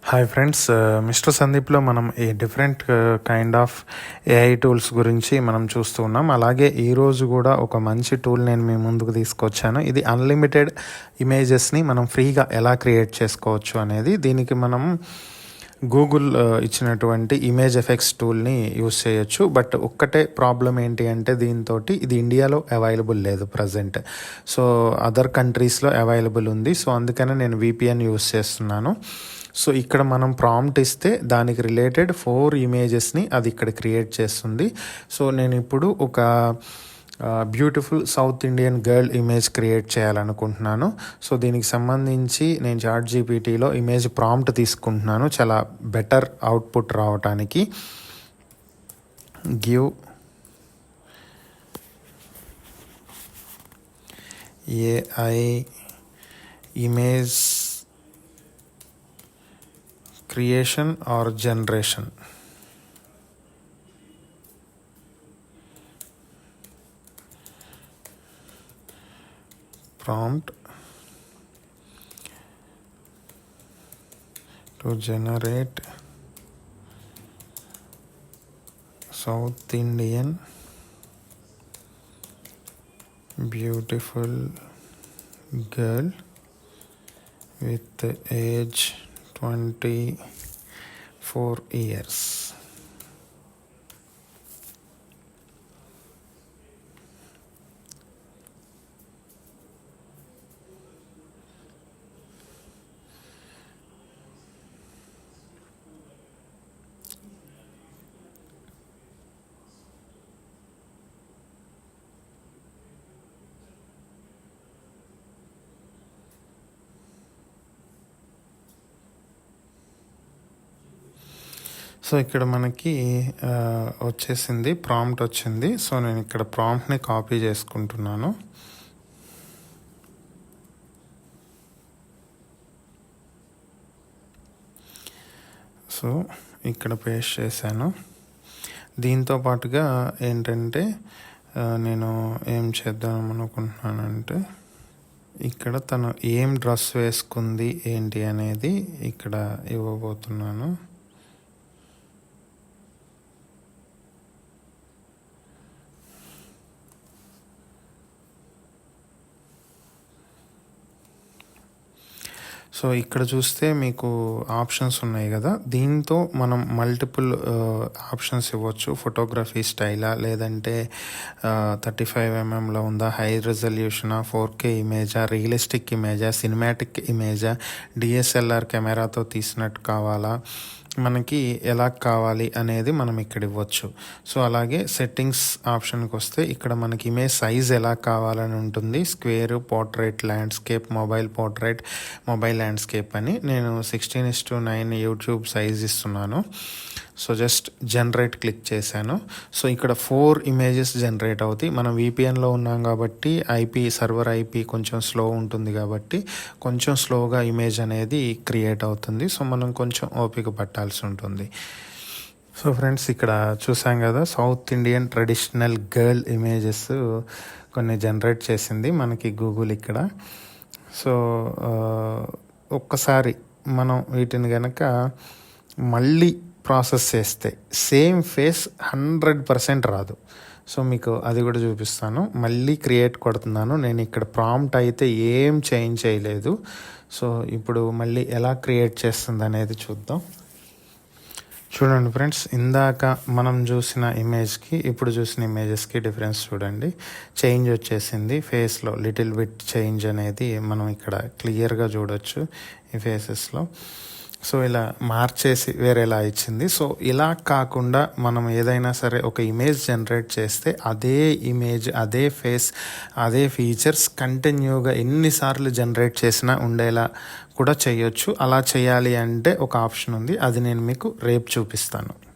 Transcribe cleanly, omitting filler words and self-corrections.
Hi friends, mister సందీప్లో మనం ఈ different kind of AI tools గురించి మనం చూస్తూ ఉన్నాం. అలాగే ఈరోజు కూడా ఒక మంచి టూల్ నేను మీ ముందుకు తీసుకొచ్చాను. ఇది అన్లిమిటెడ్ ఇమేజెస్ని మనం ఫ్రీగా ఎలా క్రియేట్ చేసుకోవచ్చు అనేది. దీనికి మనం గూగుల్ ఇచ్చినటువంటి ఇమేజ్ ఎఫెక్ట్స్ టూల్ని యూస్ చేయొచ్చు. బట్ ఒక్కటే ప్రాబ్లం ఏంటి అంటే దీంతో ఇది ఇండియాలో అవైలబుల్ లేదు ప్రజెంట్. సో అదర్ కంట్రీస్లో అవైలబుల్ ఉంది. సో అందుకనే నేను VPN యూస్ చేస్తున్నాను. సో ఇక్కడ మనం ప్రాంప్ట్ ఇస్తే దానికి రిలేటెడ్ 4 ఇమేజెస్ని అది ఇక్కడ క్రియేట్ చేస్తుంది. సో నేను ఇప్పుడు ఒక beautiful south Indian girl image create చేయాలనుకుంటున్నాను. సో దీనికి సంబంధించి నేను ChatGPTలో ఇమేజ్ ప్రాంప్ట్ తీసుకుంటున్నాను చాలా బెటర్ అవుట్పుట్ రావటానికి. Give AI image creation or generation. Prompt to generate South Indian beautiful girl with age 24 years. So ఇక్కడ మనకి వచ్చేసింది, ప్రాంప్ట్ వచ్చింది. సో నేను ఇక్కడ ప్రాంప్ట్ని కాపీ చేసుకుంటున్నాను. సో ఇక్కడ పేస్ట్ చేశాను. దీంతో పాటుగా ఏంటంటే నేను ఏం చేద్దాం అనుకుంటున్నానంటే ఇక్కడ తను ఏం డ్రెస్ వేసుకుంది ఏంటి అనేది ఇక్కడ ఇవ్వబోతున్నాను. సో ఇక్కడ చూస్తే మీకు ఆప్షన్స్ ఉన్నాయి కదా, దీంతో మనం మల్టిపుల్ ఆప్షన్స్ ఇవ్వచ్చు. ఫోటోగ్రఫీ స్టైలా, లేదంటే 35mm ఉందా, హై రెజల్యూషనా, 4K ఇమేజా, రియలిస్టిక్ ఇమేజా, సినిమాటిక్ ఇమేజా, DSLR కెమెరాతో తీసినట్టు కావాలా, మనకి ఎలా కావాలి అనేది మనం ఇక్కడ ఇవ్వచ్చు. సో అలాగే సెట్టింగ్స్ ఆప్షన్కి వస్తే ఇక్కడ మనకి ఇమేజ్ సైజ్ ఎలా కావాలని ఉంటుంది. Square, portrait, landscape, mobile portrait, mobile landscape అని. నేను 16:9 యూట్యూబ్ సైజ్ ఇస్తున్నాను. సో జస్ట్ జనరేట్ క్లిక్ చేశాను. సో ఇక్కడ 4 ఇమేజెస్ జనరేట్ అవుతాయి. మనం VPNలో ఉన్నాం కాబట్టి సర్వర్ IP కొంచెం స్లో ఉంటుంది కాబట్టి కొంచెం స్లోగా ఇమేజ్ అనేది క్రియేట్ అవుతుంది. సో మనం కొంచెం ఓపిక పట్టాల్సి ఉంటుంది. సో ఫ్రెండ్స్, ఇక్కడ చూసాం కదా, south Indian traditional girl images కొన్ని జనరేట్ చేసింది మనకి గూగుల్ ఇక్కడ. సో ఒక్కసారి మనం వీటిని కనుక మళ్ళీ ప్రాసెస్ చేస్తే సేమ్ ఫేస్ 100% రాదు. సో మీకు అది కూడా చూపిస్తాను. మళ్ళీ క్రియేట్ కొడుతున్నాను. నేను ఇక్కడ ప్రాంప్ట్ అయితే ఏం చేంజ్ చేయలేదు. సో ఇప్పుడు మళ్ళీ ఎలా క్రియేట్ చేస్తుంది అనేది చూద్దాం. చూడండి ఫ్రెండ్స్, ఇందాక మనం చూసిన ఇమేజ్కి ఇప్పుడు చూసిన ఇమేజెస్కి డిఫరెన్స్ చూడండి. చేంజ్ వచ్చేసింది ఫేస్లో, లిటిల్ బిట్ చేంజ్ అనేది మనం ఇక్కడ క్లియర్గా చూడొచ్చు ఈ ఫేసెస్లో. సో ఇలా మార్చేసి వేరేలా ఇచ్చింది. సో ఇలా కాకుండా మనం ఏదైనా సరే ఒక ఇమేజ్ జనరేట్ చేస్తే అదే ఇమేజ్, అదే ఫేస్, అదే ఫీచర్స్ కంటిన్యూగా ఎన్నిసార్లు జనరేట్ చేసినా ఉండేలా కూడా చేయొచ్చు. అలా చేయాలి అంటే ఒక ఆప్షన్ ఉంది, అది నేను మీకు రేపు చూపిస్తాను.